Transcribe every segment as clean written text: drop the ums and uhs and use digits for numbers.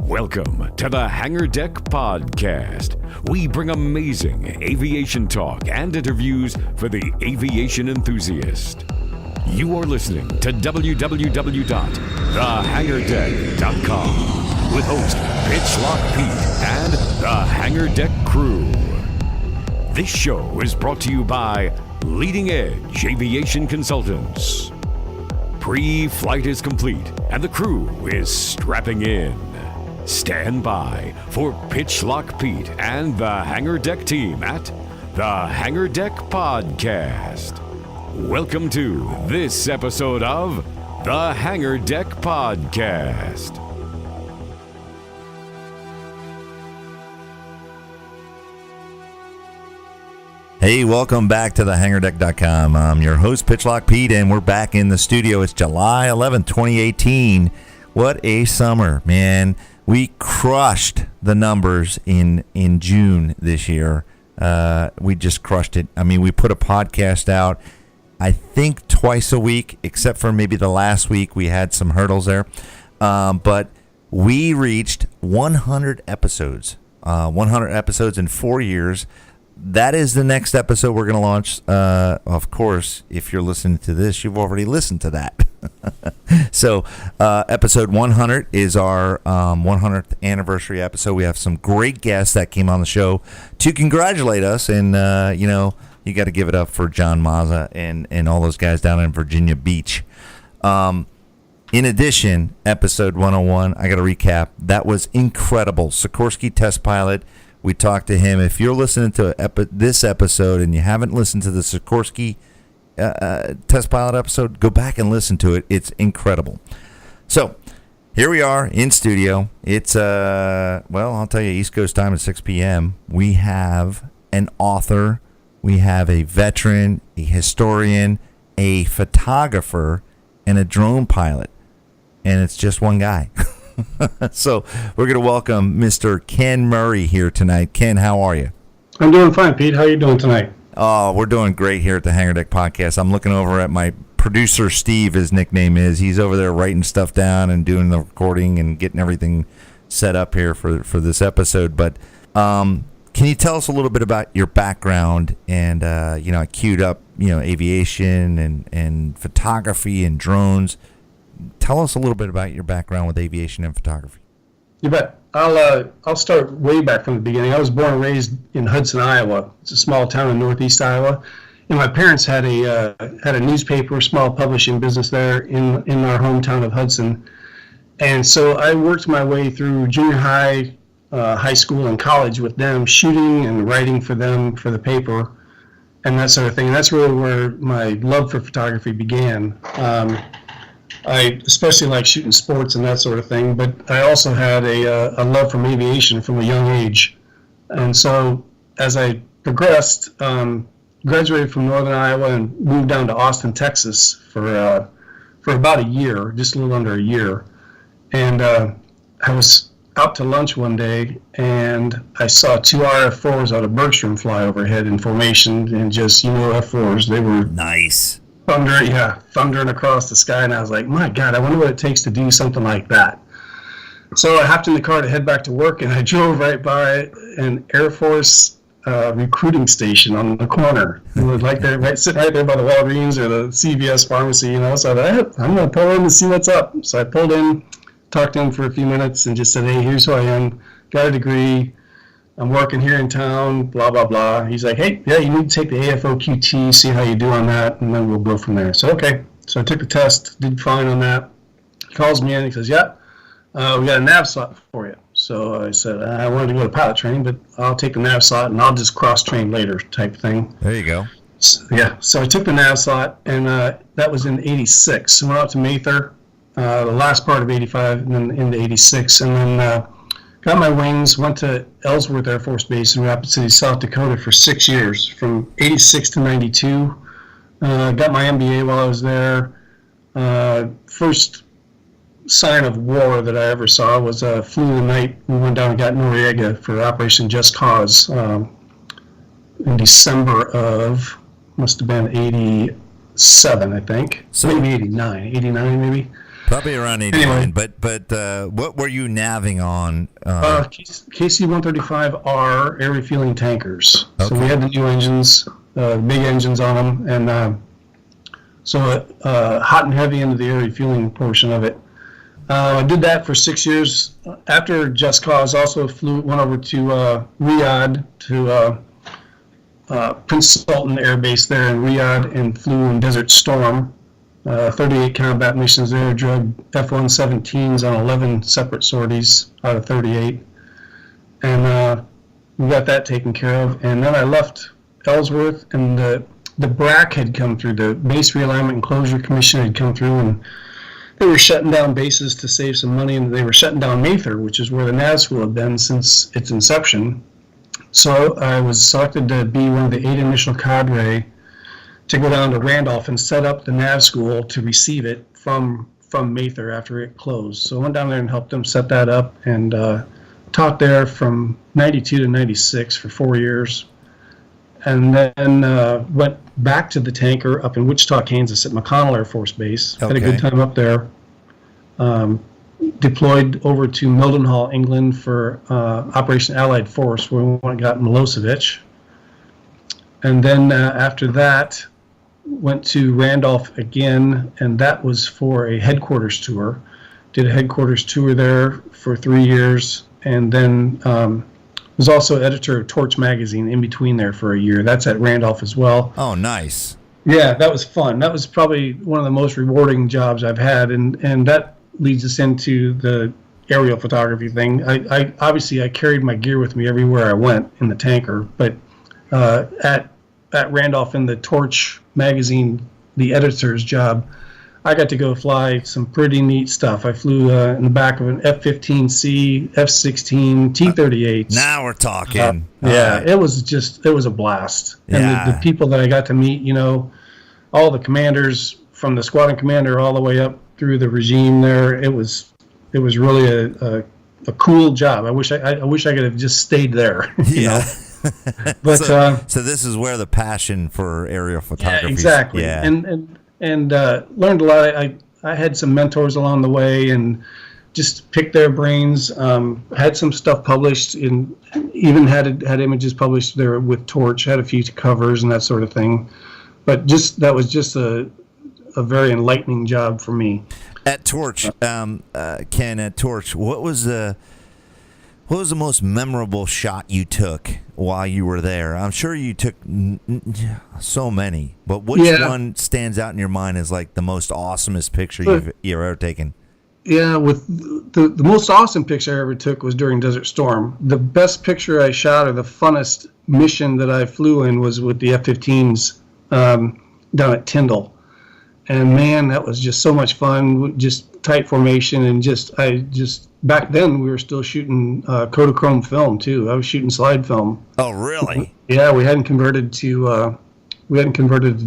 Welcome to the Hangar Deck Podcast. We bring amazing aviation talk and interviews for the aviation enthusiast. You are listening to www.thehangardeck.com with host Pitchlock Pete and the Hangar Deck crew. This show is brought to you by Leading Edge Aviation Consultants. Pre-flight is complete and the crew is strapping in. Stand by for Pitchlock Pete and the Hangar Deck team at the Hangar Deck Podcast. Welcome to this episode of the Hangar Deck Podcast. Hey, welcome back to thehangardeck.com. I'm your host, Pitchlock Pete, and we're back in the studio. It's July 11th, 2018. What a summer, man. We crushed the numbers in June this year. We just crushed it. I mean, we put a podcast out, I think, twice a week, except for maybe the last week we had some hurdles there. But we reached 100 episodes. 100 episodes in 4 years. That is the next episode we're going to launch. Of course, if you're listening to this, you've already listened to that. So episode 100 is our 100th anniversary episode. We have some great guests that came on the show to congratulate us. And, you got to give it up for John Mazza and all those guys down in Virginia Beach. In addition, episode 101, I got to recap. That was incredible. Sikorsky test pilot. We talked to him. If you're listening to this episode and you haven't listened to the Sikorsky test pilot episode, go back and listen to it. It's incredible. So here we are in studio. It's, I'll tell you, East Coast time at 6 p.m. We have an author. We have a veteran, a historian, a photographer, and a drone pilot. And it's just one guy. So we're going to welcome Mr. Ken Murray here tonight. Ken, how are you? I'm doing fine, Pete. How are you doing tonight? Oh, we're doing great here at the Hangar Deck Podcast. I'm looking over at my producer, Steve, his nickname is. He's over there writing stuff down and doing the recording and getting everything set up here for this episode. But can you tell us a little bit about your background? And, I queued up, aviation and photography and drones. Tell us a little bit about your background with aviation and photography. You bet. I'll start way back from the beginning. I was born and raised in Hudson, Iowa. It's a small town in northeast Iowa. And my parents had a newspaper, small publishing business there in our hometown of Hudson. And so I worked my way through junior high, high school, and college with them, shooting and writing for them for the paper and that sort of thing. And that's really where my love for photography began. I especially like shooting sports and that sort of thing, but I also had a love from aviation from a young age. And so as I progressed, graduated from Northern Iowa and moved down to Austin, Texas for about a year, just a little under a year. And I was out to lunch one day and I saw two RF-4s out of Bergstrom fly overhead in formation, and just, F-4s, they were nice. Thundering across the sky, and I was like, my God, I wonder what it takes to do something like that. So I hopped in the car to head back to work, and I drove right by an Air Force recruiting station on the corner. It was like sitting right there by the Walgreens or the CVS pharmacy, So I thought, I'm going to pull in and see what's up. So I pulled in, talked to him for a few minutes, and just said, hey, here's who I am, got a degree, I'm working here in town, blah, blah, blah. He's like, hey, yeah, you need to take the AFOQT, see how you do on that, and then we'll go from there. So, okay. So I took the test, did fine on that. He calls me in, he says, yeah, we got a nav slot for you. So I said, I wanted to go to pilot training, but I'll take the nav slot, and I'll just cross-train later type thing. There you go. So I took the nav slot, and that was in 86. So I went out to Mather, the last part of 85, and then into 86, and then got my wings, went to Ellsworth Air Force Base in Rapid City, South Dakota for 6 years, from 86 to 92. Got my MBA while I was there. First sign of war that I ever saw was flew the night. We went down and got Noriega for Operation Just Cause in December of, must have been 87, I think. So maybe 89 maybe. Probably around 89. Anyway. But what were you navving on? KC-135R air refueling tankers. Okay. So we had the new engines, big engines on them, and so hot and heavy into the air refueling portion of it. I did that for 6 years. After Just Cause, also went over to Riyadh to Prince Sultan Air Base there in Riyadh, and flew in Desert Storm. 38 combat missions there, drug F-117s on 11 separate sorties out of 38. And we got that taken care of. And then I left Ellsworth, and the BRAC had come through, the Base Realignment and Closure Commission had come through, and they were shutting down bases to save some money, and they were shutting down Mather, which is where the nav school had been since its inception. So I was selected to be one of the 8 initial cadre to go down to Randolph and set up the nav school to receive it from Mather after it closed. So I went down there and helped them set that up, and taught there from 92 to 96 for 4 years. And then went back to the tanker up in Wichita, Kansas at McConnell Air Force Base. Okay. Had a good time up there. Deployed over to Mildenhall, England for Operation Allied Force, where we got Milosevic. And then after that, went to Randolph again, and that was for a headquarters tour. Did a headquarters tour there for 3 years, and then was also editor of Torch magazine in between there for a year. That's at Randolph as well. Oh, nice. Yeah, that was fun. That was probably one of the most rewarding jobs I've had, and that leads us into the aerial photography thing. I obviously I carried my gear with me everywhere I went in the tanker, but at Randolph in the Torch magazine, the editor's job, I got to go fly some pretty neat stuff. I flew in the back of an F-15C, F-16, T-38s. Now we're talking. Yeah, it was a blast. And Yeah. the people that I got to meet, all the commanders from the squadron commander all the way up through the regime there, it was really a cool job. I wish I could have just stayed there. Yeah. But so this is where the passion for aerial photography. Yeah, exactly. Yeah. And learned a lot. I had some mentors along the way, and just picked their brains. Had some stuff published, and even had images published there with Torch. Had a few covers and that sort of thing. But that was just a very enlightening job for me. At Torch, Ken, at Torch, what was the most memorable shot you took while you were there? I'm sure you took so many, but which one stands out in your mind as like the most awesomest picture you've ever taken? Yeah, with the most awesome picture I ever took was during Desert Storm. The best picture I shot, or the funnest mission that I flew in, was with the F-15s down at Tyndall. And man, that was just so much fun. Just tight formation, and back then we were still shooting Kodachrome film too. I was shooting slide film. Oh, really? Yeah, we hadn't converted to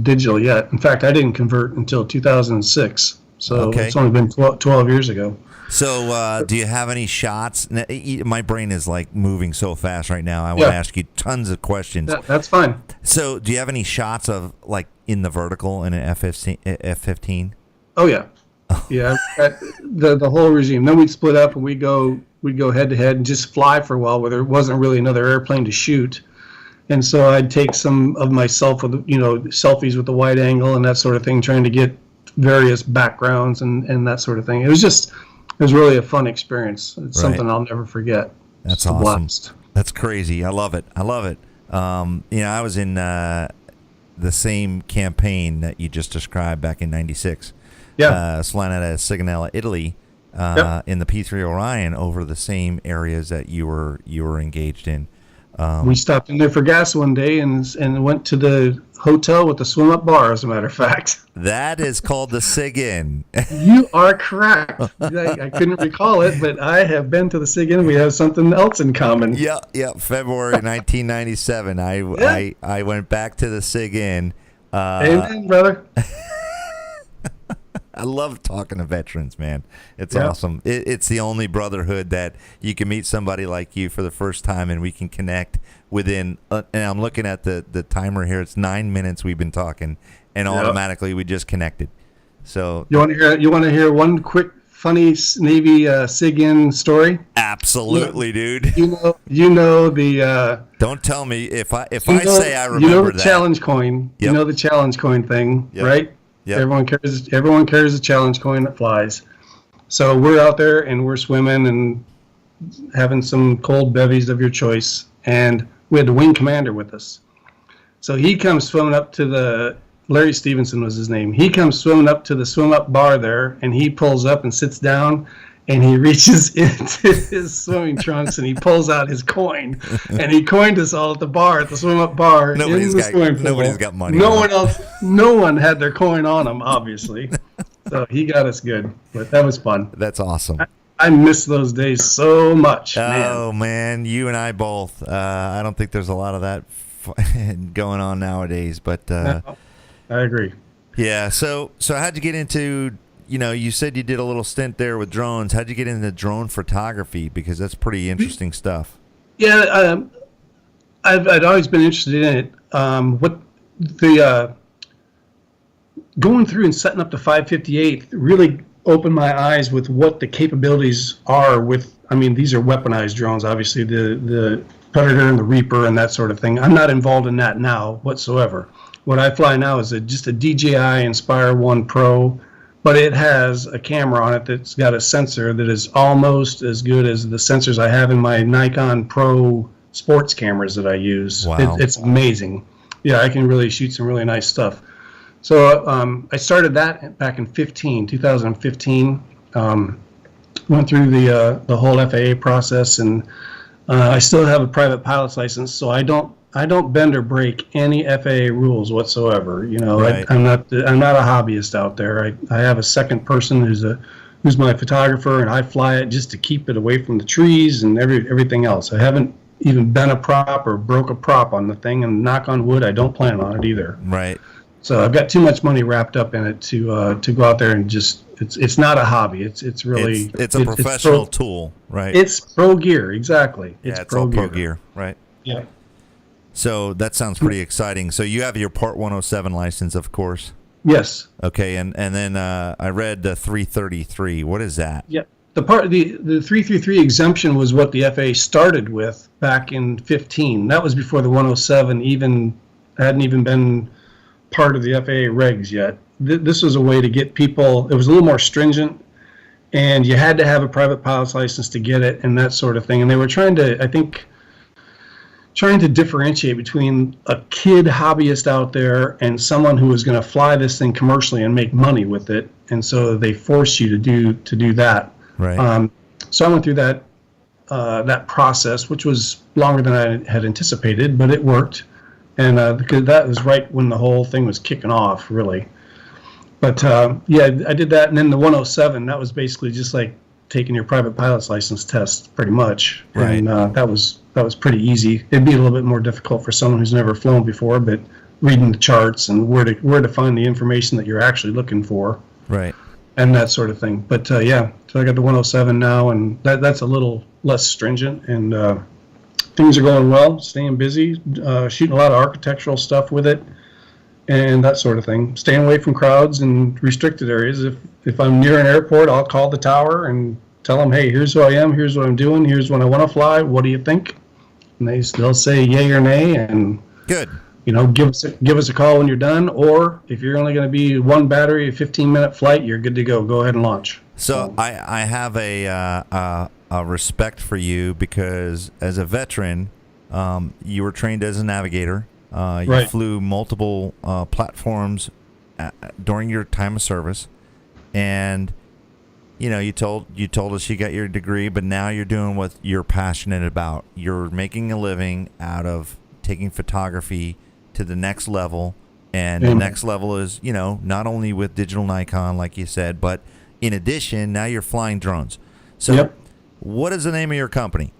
digital yet. In fact, I didn't convert until 2006. So It's only been 12 years ago. So do you have any shots? My brain is like moving so fast right now. I want to ask you tons of questions. That's fine. So do you have any shots of like in the vertical in an F-15? Oh yeah. Yeah, the whole regime. Then we'd split up and we'd go head to head and just fly for a while where there wasn't really another airplane to shoot. And so I'd take some of myself with selfies with the wide angle and that sort of thing, trying to get various backgrounds and that sort of thing. It was really a fun experience. It's something I'll never forget. That's awesome. Blast. That's crazy. I love it. I was in the same campaign that you just described back in '96. Yeah. Flying out of Sigonella, Italy, in the P-3 Orion, over the same areas that you were engaged in. We stopped in there for gas one day and went to the hotel with the swim-up bar, as a matter of fact. That is called the SIG-In. You are correct. I couldn't recall it, but I have been to the SIG-In. We have something else in common. Yeah. February 1997. I went back to the SIG-In. Amen, brother. I love talking to veterans, man. It's awesome. It's the only brotherhood that you can meet somebody like you for the first time, and we can connect within. And I'm looking at the timer here. It's 9 minutes we've been talking, and automatically we just connected. So you want to hear one quick funny Navy SIG-in story? absolutely, dude. You know the. Don't tell me if I say I remember you know the that. challenge coin. Yep. You know the challenge coin thing, Yep. right? Yep. Everyone carries a challenge coin that flies. So we're out there and we're swimming and having some cold bevies of your choice, and we had the wing commander with us. So he comes swimming up to the Larry Stevenson was his name. He comes swimming up to the swim up bar there, and he pulls up and sits down, and he reaches into his swimming trunks and he pulls out his coin, and he coined us all at the bar, at the swim up bar. Nobody's got money. No one had their coin on them, obviously. So he got us good, but that was fun. That's awesome. I miss those days so much. Oh man, you and I both. I don't think there's a lot of that going on nowadays, but No, I agree. yeah. So how'd you get into? You said you did a little stint there with drones. How'd you get into drone photography? Because that's pretty interesting stuff. Yeah, I'd always been interested in it. What the going through and setting up the 558 really opened my eyes with what the capabilities are with. I mean, these are weaponized drones, obviously the Predator and the Reaper and that sort of thing. I'm not involved in that now whatsoever. What I fly now is just a DJI Inspire 1 Pro, but it has a camera on it that's got a sensor that is almost as good as the sensors I have in my Nikon Pro sports cameras that I use. Wow. It's amazing. Yeah, I can really shoot some really nice stuff. So I started that back in 2015. Went through the whole FAA process, and I still have a private pilot's license, so I don't bend or break any FAA rules whatsoever. Right. I'm not a hobbyist out there. I have a second person who's my photographer, and I fly it just to keep it away from the trees and everything else. I haven't even bent a prop or broke a prop on the thing, and knock on wood, I don't plan on it either. Right. So I've got too much money wrapped up in it to go out there and just it's not a hobby. It's really it's a professional tool, right? It's pro gear, exactly. It's all pro gear, right? Yeah. So that sounds pretty exciting. So you have your Part 107 license, of course. Yes. Okay, and then I read the 333. What is that? Yeah. The 333 exemption was what the FAA started with back in 15. That was before the 107 hadn't even been part of the FAA regs yet. This was a way to get people. It was a little more stringent, and you had to have a private pilot's license to get it, and that sort of thing. And they were trying to differentiate between a kid hobbyist out there and someone who was going to fly this thing commercially and make money with it. And so they forced you to do that. Right. So I went through that process, which was longer than I had anticipated, but it worked. And because that was right when the whole thing was kicking off, really. But yeah, I did that, and then the 107. That was basically just like taking your private pilot's license test, pretty much. Right. And that was pretty easy. It'd be a little bit more difficult for someone who's never flown before, but reading the charts and where to find the information that you're actually looking for. Right. And that sort of thing. But yeah, so I got the 107 now, and that's a little less stringent, and things are going well, staying busy, shooting a lot of architectural stuff with it, and that sort of thing. Staying away from crowds and restricted areas. If I'm near an airport, I'll call the tower and tell them, hey, here's who I am, here's what I'm doing, here's when I want to fly, what do you think? And they'll say yay or nay, and good. Give us a call when you're done, or if you're only going to be one battery, a 15-minute flight, you're good to go. Go ahead and launch. So I have a respect for you because as a veteran, you were trained as a navigator. You Right. flew multiple platforms during your time of service, and you told us you got your degree, but now you're doing what you're passionate about. You're making a living out of taking photography to the next level, and the next level is not only with digital Nikon, like you said, but in addition, now you're flying drones. So, Yep. What is the name of your company?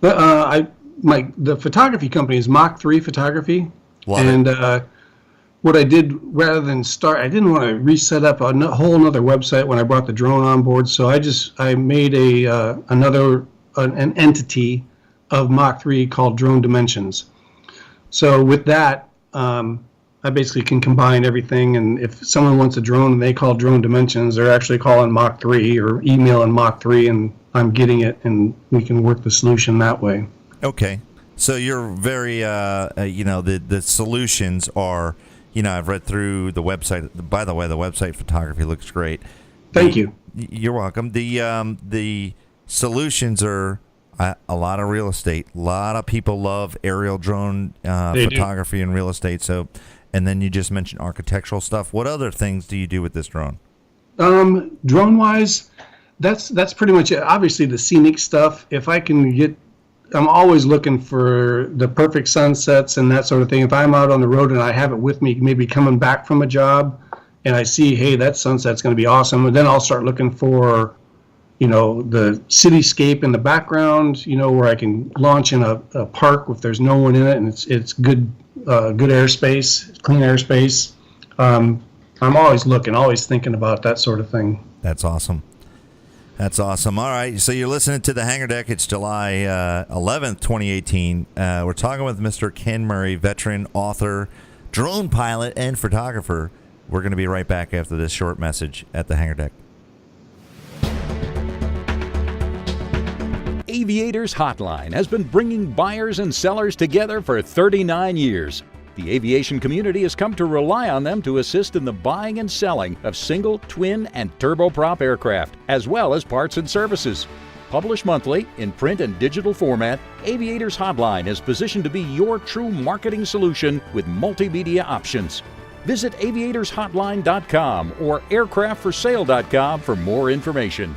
The photography company is Mach 3 Photography. Love and it. What I did, rather than start, I didn't want to reset up a whole other website when I brought the drone on board. So I made an entity of Mach 3 called Drone Dimensions. So with that, I basically can combine everything. And if someone wants a drone and they call Drone Dimensions, they're actually calling Mach 3 or emailing Mach 3, and I'm getting it, and we can work the solution that way. Okay. So you're very, the solutions are, I've read through the website. By the way, the website photography looks great. Thank you. You're welcome. The solutions are a lot of real estate. A lot of people love aerial drone photography and real estate. So, and then you just mentioned architectural stuff. What other things do you do with this drone? Drone wise, that's pretty much it. Obviously, the scenic stuff. If I can get, I'm always looking for the perfect sunsets and that sort of thing. If I'm out on the road and I have it with me, maybe coming back from a job, and I see, hey, that sunset's going to be awesome, and then I'll start looking for, the cityscape in the background, where I can launch in a park if there's no one in it, and it's good airspace, clean airspace. I'm always looking, always thinking about that sort of thing. That's awesome. That's awesome. All right, so you're listening to The Hangar Deck. It's July 11th, 2018. We're talking with Mr. Ken Murray, veteran, author, drone pilot, and photographer. We're going to be right back after this short message at The Hangar Deck. Aviators Hotline has been bringing buyers and sellers together for 39 years. The aviation community has come to rely on them to assist in the buying and selling of single, twin, and turboprop aircraft, as well as parts and services. Published monthly in print and digital format, Aviators Hotline is positioned to be your true marketing solution with multimedia options. Visit aviatorshotline.com or aircraftforsale.com for more information.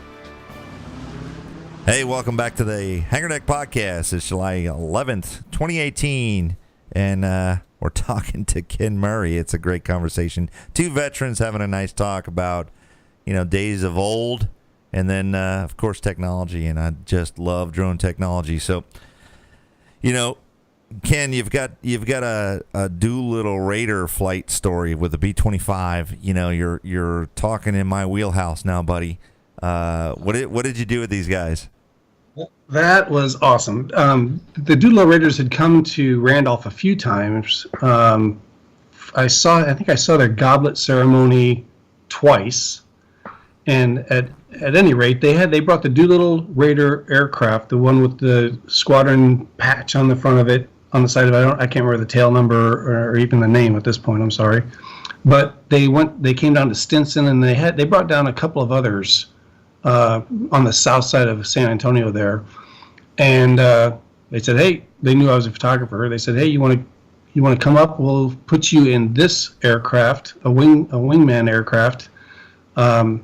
Hey, welcome back to the Hangar Deck Podcast. It's July 11th, 2018, and we're talking to Ken Murray. It's a great conversation. Two veterans having a nice talk about, days of old, and then, of course, technology, and I just love drone technology. So, Ken, you've got a Doolittle Raider flight story with the B-25. You're talking in my wheelhouse now, buddy. What did you do with these guys? That was awesome. The Doolittle Raiders had come to Randolph a few times. I think I saw their goblet ceremony twice, and at any rate, they brought the Doolittle Raider aircraft, the one with the squadron patch on the front of it, on the side of it. I can't remember the tail number or even the name at this point. I'm sorry, but they came down to Stinson, and they brought down a couple of others on the south side of San Antonio there, and they said, hey, they knew I was a photographer. They said, hey, you want to come up? We'll put you in this aircraft, a wingman aircraft, and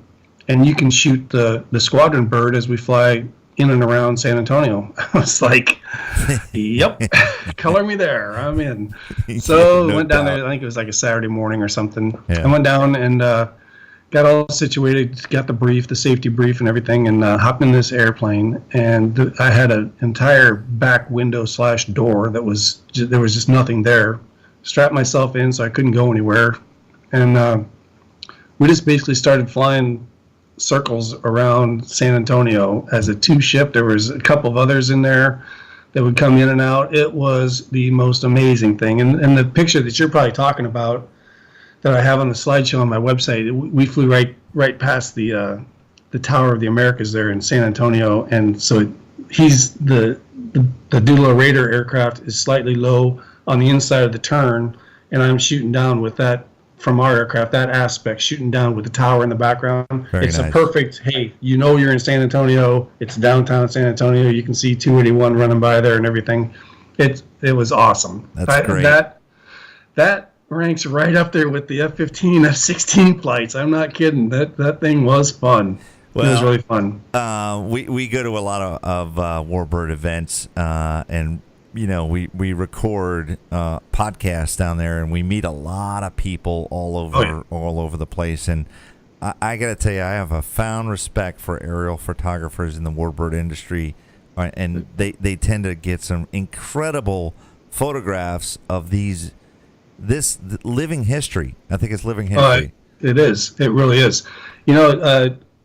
you can shoot the squadron bird as we fly in and around San Antonio. I was like, yep, color me there. I'm in. So went down there. I think it was like a Saturday morning or something. Yeah. I went down and got all situated, got the safety brief and everything, and hopped in this airplane. And I had an entire back window / door there was just nothing there. Strapped myself in so I couldn't go anywhere. And we just basically started flying circles around San Antonio as a two-ship. There was a couple of others in there that would come in and out. It was the most amazing thing. And the picture that you're probably talking about that I have on the slideshow on my website, we flew right past the Tower of the Americas there in San Antonio, and so he's the Doolittle Raider aircraft is slightly low on the inside of the turn, and I'm shooting down with that from our aircraft, that aspect, shooting down with the tower in the background. It's nice. A perfect, hey, you're in San Antonio, it's downtown San Antonio, you can see 281 running by there and everything. It was awesome. That's great. That ranks right up there with the F-15, F-16 flights. I'm not kidding. That thing was fun. Well, it was really fun. We go to a lot of Warbird events, and we record podcasts down there, and we meet a lot of people all over the place. And I got to tell you, I have a profound respect for aerial photographers in the Warbird industry, and they tend to get some incredible photographs of this living history. I think it's living history. It is. It really is.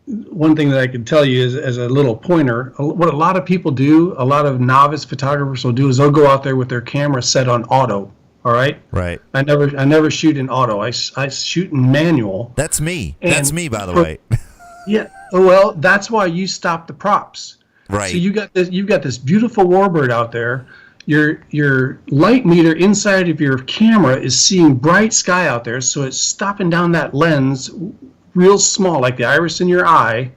One thing that I can tell you is, as a little pointer, what a lot of people do, a lot of novice photographers will do, is they'll go out there with their camera set on auto, All right. Right. I never shoot in auto. I shoot in manual. That's me. And That's me, by the way. Yeah. Well, that's why you stop the props. Right. So you've got this beautiful warbird out there. Your light meter inside of your camera is seeing bright sky out there, so it's stopping down that lens real small, like the iris in your eye,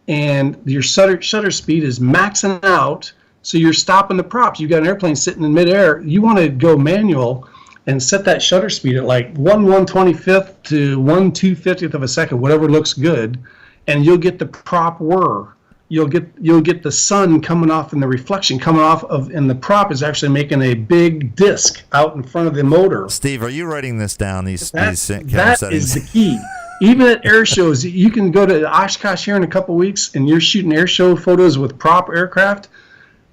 and your shutter speed is maxing out. So you're stopping the props. You've got an airplane sitting in midair. You want to go manual and set that shutter speed at like 1/125th to 1/250th of a second, whatever looks good, and you'll get the prop whir. You'll get the sun coming off and the reflection coming off of, and the prop is actually making a big disc out in front of the motor. Steve, are you writing this down? These camera that settings? is the key. Even at air shows, you can go to Oshkosh here in a couple weeks, and you're shooting air show photos with prop aircraft.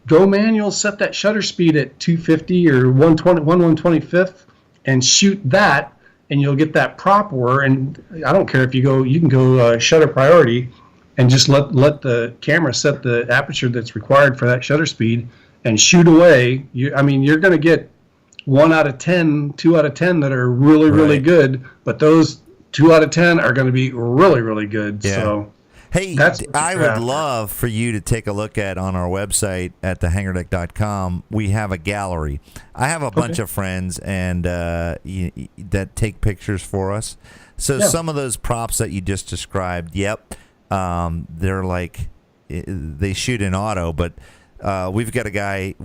Go manual, set that shutter speed at 250 or 1/125th, and shoot that, and you'll get that prop whir. And I don't care if you can go shutter priority, and just let the camera set the aperture that's required for that shutter speed, and shoot away. You're going to get 1 out of 10, 2 out of 10 that are really, really good, but those 2 out of 10 are going to be really, really good. Yeah. So. Hey, I would love for you to take a look at on our website at thehangardeck.com. We have a gallery. I have a bunch of friends and that take pictures for us. So some of those props that you just described, they're like they shoot in auto. But we've got a guy.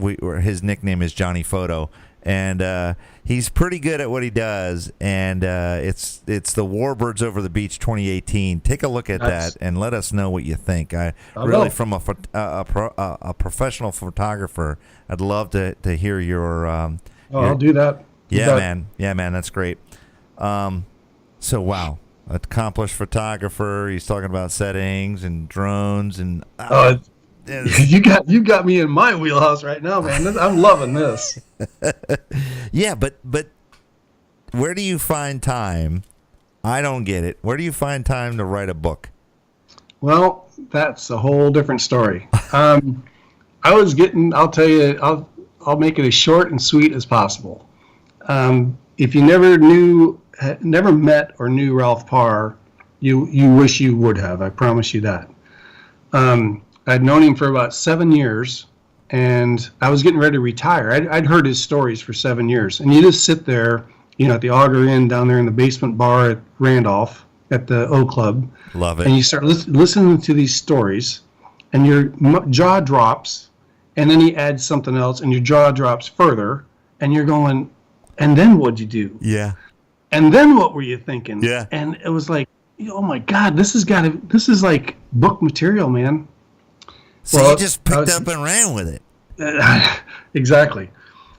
His nickname is Johnny Photo. And he's pretty good at what he does, and it's the Warbirds Over the Beach 2018. Take a look at that and let us know what you think. From a professional photographer, I'd love to hear your. I'll do that. Man. Yeah, man, that's great. So wow, accomplished photographer. He's talking about settings and drones and. You got me in my wheelhouse right now, man. I'm loving this. Yeah, but where do you find time? I don't get it. Where do you find time to write a book? Well, that's a whole different story. I'll tell you, I'll make it as short and sweet as possible. If you never met or knew Ralph Parr, you wish you would have. I promise you that. I'd known him for about 7 years, and I was getting ready to retire. I'd heard his stories for 7 years, and you just sit there, at the Auger Inn down there in the basement bar at Randolph at the O Club. Love it. And you start listening to these stories, and your jaw drops, and then he adds something else, and your jaw drops further, and you're going, and then what'd you do? Yeah. And then what were you thinking? Yeah. And it was like, oh my God, this is like book material, man. So you just picked up and ran with it. Exactly.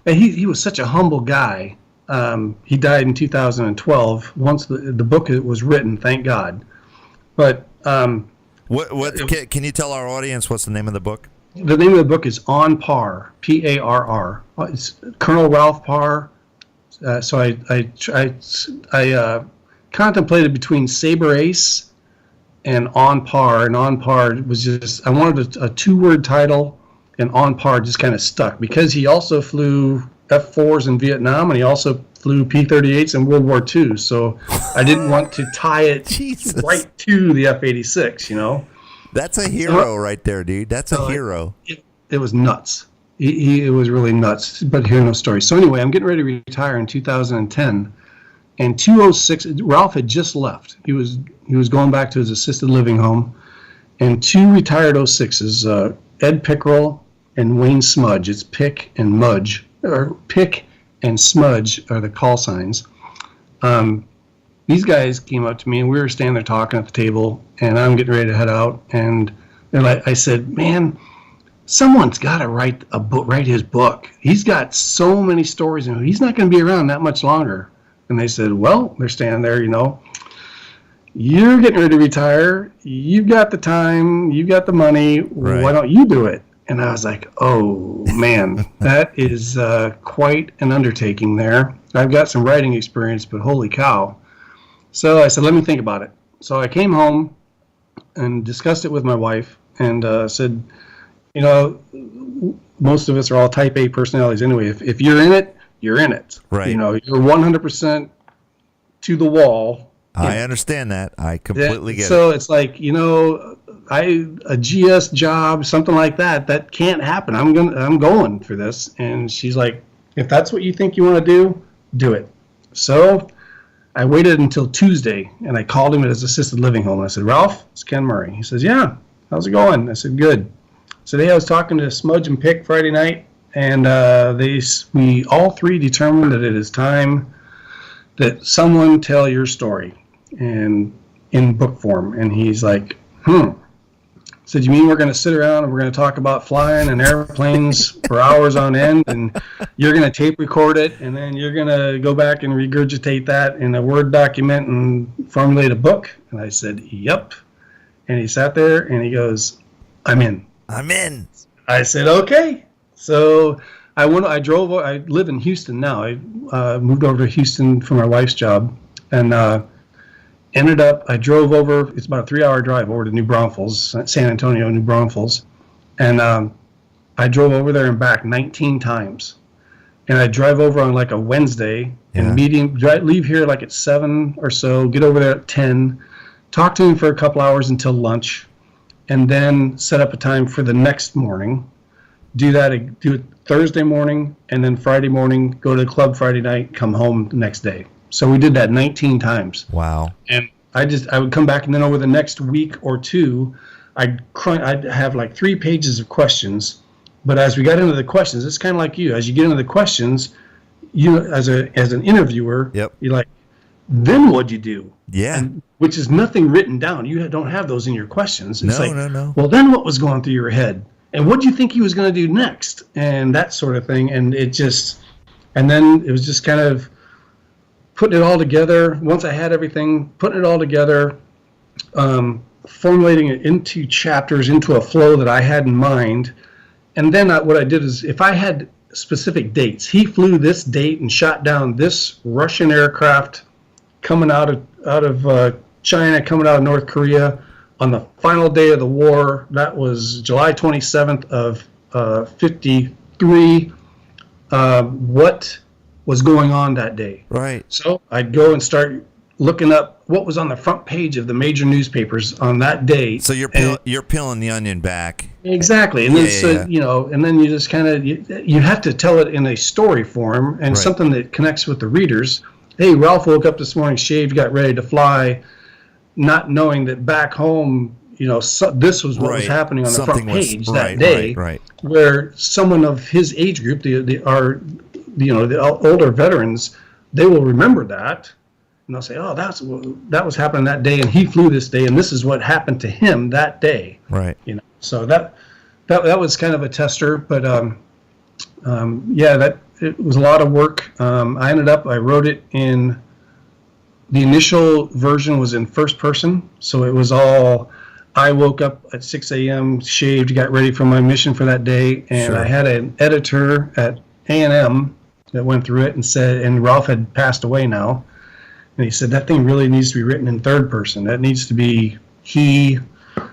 And he was such a humble guy. He died in 2012. Once the book was written, thank God. But can you tell our audience what's the name of the book? The name of the book is On Parr, Parr. It's Colonel Ralph Parr. So I contemplated between Saber Ace and On Parr, and On Parr was just, I wanted a 2-word title, and On Parr just kind of stuck because he also flew F-4s in Vietnam, and he also flew P-38s in World War II, so I didn't want to tie it right to the F-86, That's a hero right there, dude. That's a hero. It was nuts. It was really nuts, but hear no story. So anyway, I'm getting ready to retire in 2010, and 206, Ralph had just left. He was going back to his assisted living home, and 2 retired 06s, Ed Pickerel and Wayne Smudge. It's Pick and Mudge, or Pick and Smudge are the call signs. These guys came up to me, and we were standing there talking at the table, and I'm getting ready to head out, and I said, man, someone's got to write his book. He's got so many stories, and he's not going to be around that much longer. And they said, well, they're standing there, you're getting ready to retire. You've got the time. You've got the money. Right. Why don't you do it? And I was like, oh, man, that is quite an undertaking there. I've got some writing experience, but holy cow. So I said, let me think about it. So I came home and discussed it with my wife and said, most of us are all type A personalities anyway. If you're in it, you're in it. Right. You know, you're 100% to the wall. I understand that. I completely get it. So it's like, you know, a GS job, something like that, that can't happen. I'm going for this. And she's like, if that's what you think you want to do it. So I waited until Tuesday, and I called him at his assisted living home. And I said, Ralph, it's Ken Murray. He says, yeah, how's it going? I said, good. So today I was talking to Smudge and Pick Friday night, and we all three determined that it is time that someone tell your story and in book form. And he's like, said, you mean we're going to sit around and we're going to talk about flying and airplanes for hours on end, and you're going to tape record it, and then you're going to go back and regurgitate that in a Word document and formulate a book? And I said, yep. And he sat there and he goes, I'm in. I said, okay. So I live in Houston now. I moved over to Houston for my wife's job, and I drove over. It's about a 3-hour drive over to New Braunfels, San Antonio, New Braunfels. And I drove over there and back 19 times. And I drive over on like a Wednesday and leave here like at 7 or so, get over there at 10, talk to him for a couple hours until lunch, and then set up a time for the next morning. Do it Thursday morning, and then Friday morning, go to the club Friday night, come home the next day. So we did that 19 times. Wow. And I would come back, and then over the next week or two, I'd have like 3 pages of questions. But as we got into the questions, it's kind of like you. As you get into the questions, you as an interviewer, Yep. you're like, then what'd you do? Yeah. Which is nothing written down. You don't have those in your questions. It's No. Well, then what was going through your head? And what do you think he was going to do next? And that sort of thing. And then it was just kind of putting it all together. Once I had everything, putting it all together, formulating it into chapters, into a flow that I had in mind. And then what I did is, if I had specific dates, he flew this date and shot down this Russian aircraft coming out of China, coming out of North Korea on the final day of the war. That was July 27th of 53. What was going on that day? Right. So I'd go and start looking up what was on the front page of the major newspapers on that day. So you're peeling the onion back. Exactly. And and then you just kind of you have to tell it in a story form and something that connects with the readers. Hey, Ralph woke up this morning, shaved, got ready to fly, not knowing that back home, this was what was happening on the front page that day, where someone of his age group, the older veterans, they will remember that, and they'll say, "Oh, that was happening that day, and he flew this day, and this is what happened to him that day." Right. So that was kind of a tester, but it was a lot of work. I wrote it in. The initial version was in first person, so it was all. I woke up at 6 a.m., shaved, got ready for my mission for that day, and I had an editor at A&M that went through it and said, and Ralph had passed away now, and he said, that thing really needs to be written in third person. That needs to be he.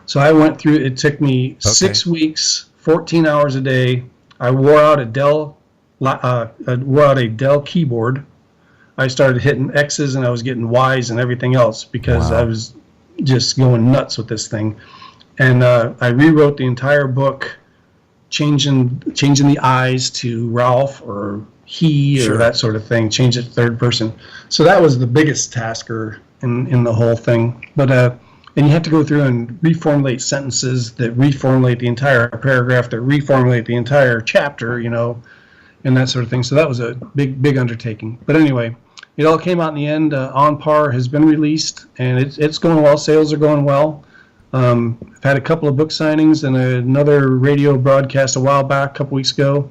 So I went through, it took me 6 weeks, 14 hours a day. I wore out a Dell keyboard. I started hitting X's and I was getting Y's and everything else because I was just going nuts with this thing. And I rewrote the entire book, changing the I's to Ralph or he or that sort of thing, change it to third person. So that was the biggest tasker in the whole thing. But and you have to go through and reformulate sentences that reformulate the entire paragraph, that reformulate the entire chapter, and that sort of thing. So that was a big undertaking. But anyway, it all came out in the end. On Parr has been released, and it's going well. Sales are going well. I've had a couple of book signings and another radio broadcast a while back, a couple weeks ago,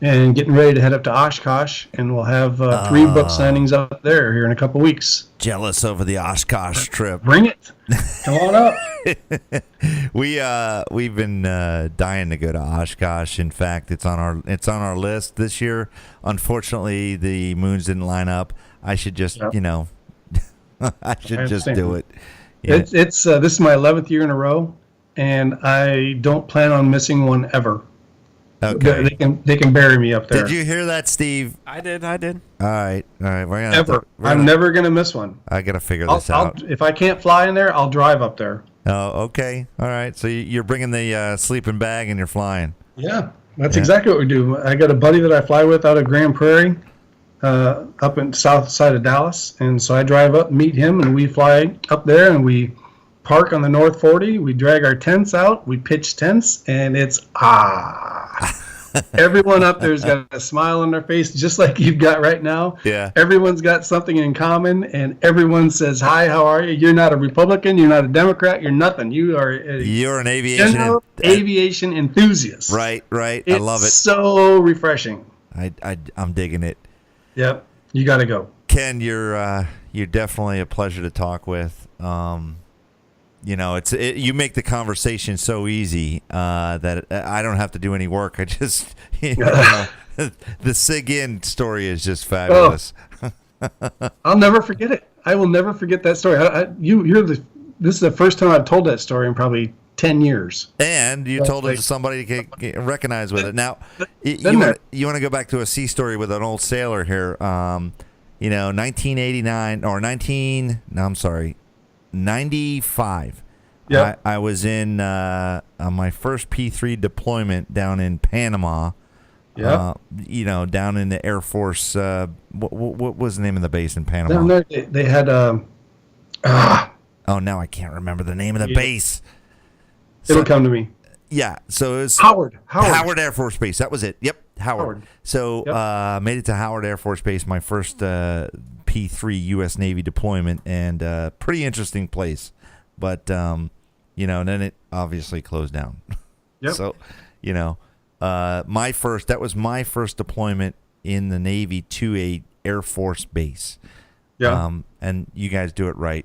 and getting ready to head up to Oshkosh, and we'll have 3 book signings up there here in a couple weeks. Jealous over the Oshkosh trip. Bring it. Come on up. We've been dying to go to Oshkosh. In fact, it's on our list this year. Unfortunately, the moons didn't line up. I should just I should just do it. Yeah. It's this is my 11th year in a row, and I don't plan on missing one ever. Okay. They can bury me up there. Did you hear that, Steve? I did. All right. We're gonna Ever. I'm never gonna miss one. I gotta figure this out. If I can't fly in there, I'll drive up there. Oh, okay. All right. So you're bringing the sleeping bag and you're flying. Yeah, that's exactly what we do. I got a buddy that I fly with out of Grand Prairie, up in south side of Dallas, and so I drive up, meet him, and we fly up there, and we park on the North 40. We drag our tents out. We pitch tents, and it's everyone up there's got a smile on their face, just like you've got right now. Yeah. Everyone's got something in common, and everyone says, "Hi, how are you?" You're not a Republican. You're not a Democrat. You're nothing. You're an aviation enthusiast. Right. I love it. It's so refreshing. I'm digging it. Yep. You got to go. Ken, you're definitely a pleasure to talk with. You make the conversation so easy that I don't have to do any work. I just, the SIG in story is just fabulous. Oh. I'll never forget it. I will never forget that story. This is the first time I've told that story in probably 10 years. And you told it to somebody to get recognized with it. Now, you want to go back to a sea story with an old sailor here. 1989 or 95. Yeah, I was in on my first P3 deployment down in Panama. Yeah, down in the Air Force. What was the name of the base in Panama? down there they had. Oh, now I can't remember the name of the base. It'll come to me. Yeah, so it was Howard Air Force Base. That was it. Yep, Howard. So made it to Howard Air Force Base, my first P3 U.S. Navy deployment, and pretty interesting place. But and then it obviously closed down. Yep. So, that was my first deployment in the Navy to a Air Force base. Yeah. And you guys do it right.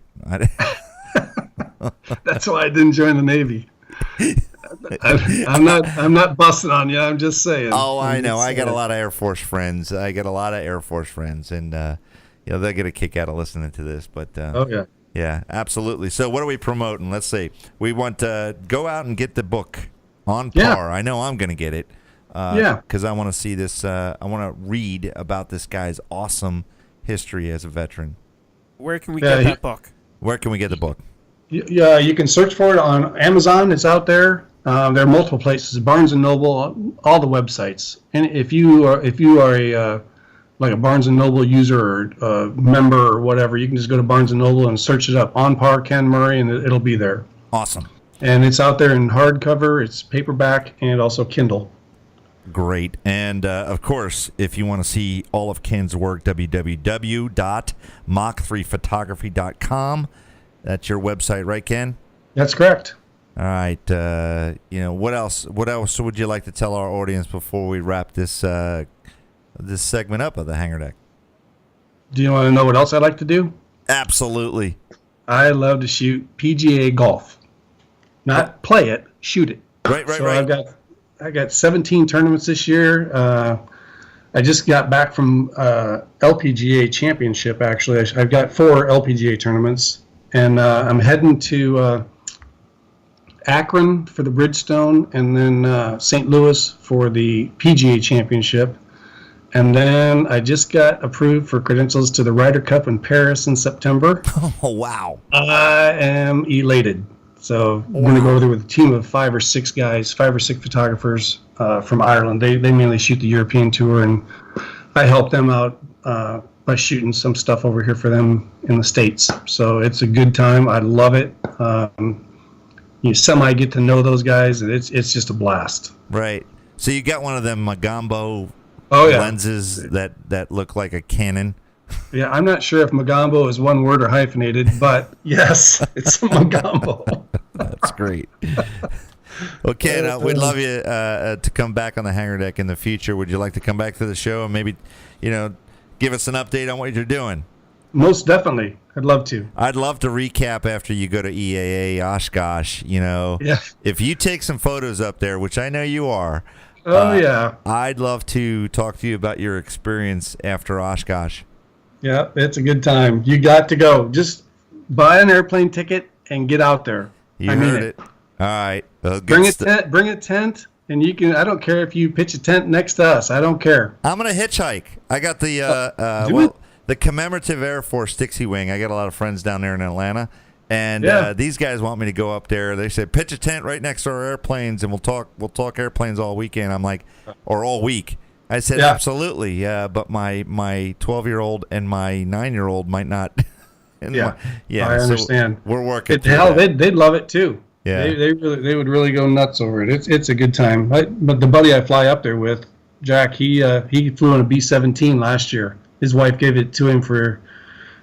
That's why I didn't join the Navy. I'm not busting on you. I'm just saying. Oh, I know. I got a lot of Air Force friends. And they'll get a kick out of listening to this. But oh yeah. Yeah, absolutely. So what are we promoting? Let's see. We want to go out and get the book on Parr. Yeah. I know I'm going to get it. Because I want to see this. I want to read about this guy's awesome history as a veteran. Where can we get that book? Where can we get the book? Yeah, you can search for it on Amazon. It's out there. There are multiple places, Barnes and Noble, all the websites. And if you are a like a Barnes and Noble user or member or whatever, you can just go to Barnes and Noble and search it up on Parr Ken Murray, and it'll be there. Awesome. And it's out there in hardcover, it's paperback, and also Kindle. Great. And, of course, if you want to see all of Ken's work, www.mach3photography.com. That's your website, right, Ken? That's correct. All right. What else would you like to tell our audience before we wrap this this segment up of the Hangar Deck? Do you want to know what else I like to do? Absolutely. I love to shoot PGA golf. Not play it, shoot it. Right. I got 17 tournaments this year. I just got back from LPGA championship, actually. I've got 4 LPGA tournaments, and I'm heading to Akron for the Bridgestone, and then St. Louis for the PGA championship. And then I just got approved for credentials to the Ryder Cup in Paris in September. Oh, wow. I am elated. So I'm going to go over there with a team of 5 or 6 guys, 5 or 6 photographers from Ireland. They mainly shoot the European tour, and I help them out by shooting some stuff over here for them in the States. So it's a good time. I love it. You semi get to know those guys, and it's just a blast. Right. So you got one of them Magambo lenses that look like a Canon. Yeah, I'm not sure if Magambo is one word or hyphenated, but yes, it's a Magambo. That's great. Well, Ken, we'd love you to come back on the Hangar Deck in the future. Would you like to come back to the show and maybe, give us an update on what you're doing? Most definitely. I'd love to. I'd love to recap after you go to EAA Oshkosh. Yeah. If you take some photos up there, which I know you are. Yeah. I'd love to talk to you about your experience after Oshkosh. Yeah, it's a good time. You got to go. Just buy an airplane ticket and get out there. You heard it. All right. Well, bring a tent and you can. I don't care if you pitch a tent next to us. I don't care. I'm gonna hitchhike. I got the the commemorative Air Force Dixie Wing. I got a lot of friends down there in Atlanta, and these guys want me to go up there. They said pitch a tent right next to our airplanes, and we'll talk airplanes all weekend. I'm like, or all week. I said absolutely, but my 12-year-old and my 9-year-old might not. I understand. So we're working. They'd love it too. Yeah, they would really go nuts over it. It's a good time. But the buddy I fly up there with, Jack, he flew in a B-17 last year. His wife gave it to him for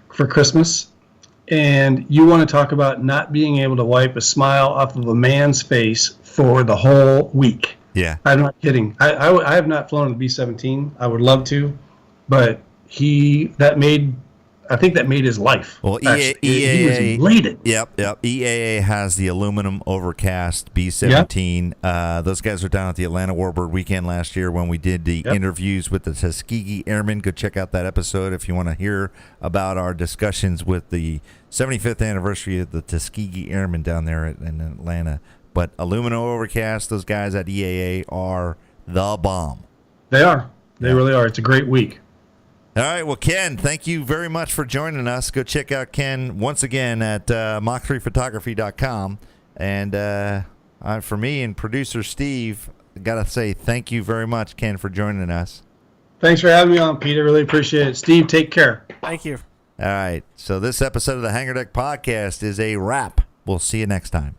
Christmas. And you want to talk about not being able to wipe a smile off of a man's face for the whole week. Yeah, I'm not kidding. I have not flown a B-17. I would love to, but I think that made his life. Well, he was elated. Yep. EAA has the aluminum overcast B-17. Yep. Those guys were down at the Atlanta Warbird weekend last year when we did the interviews with the Tuskegee Airmen. Go check out that episode if you want to hear about our discussions with the 75th anniversary of the Tuskegee Airmen down there in Atlanta. But aluminum overcast, those guys at EAA are the bomb. They are. They really are. It's a great week. All right, well, Ken, thank you very much for joining us. Go check out Ken once again at Mach3photography.com. And for me and producer Steve, I got to say thank you very much, Ken, for joining us. Thanks for having me on, Pete. I really appreciate it. Steve, take care. Thank you. All right, so this episode of the Hangar Deck Podcast is a wrap. We'll see you next time.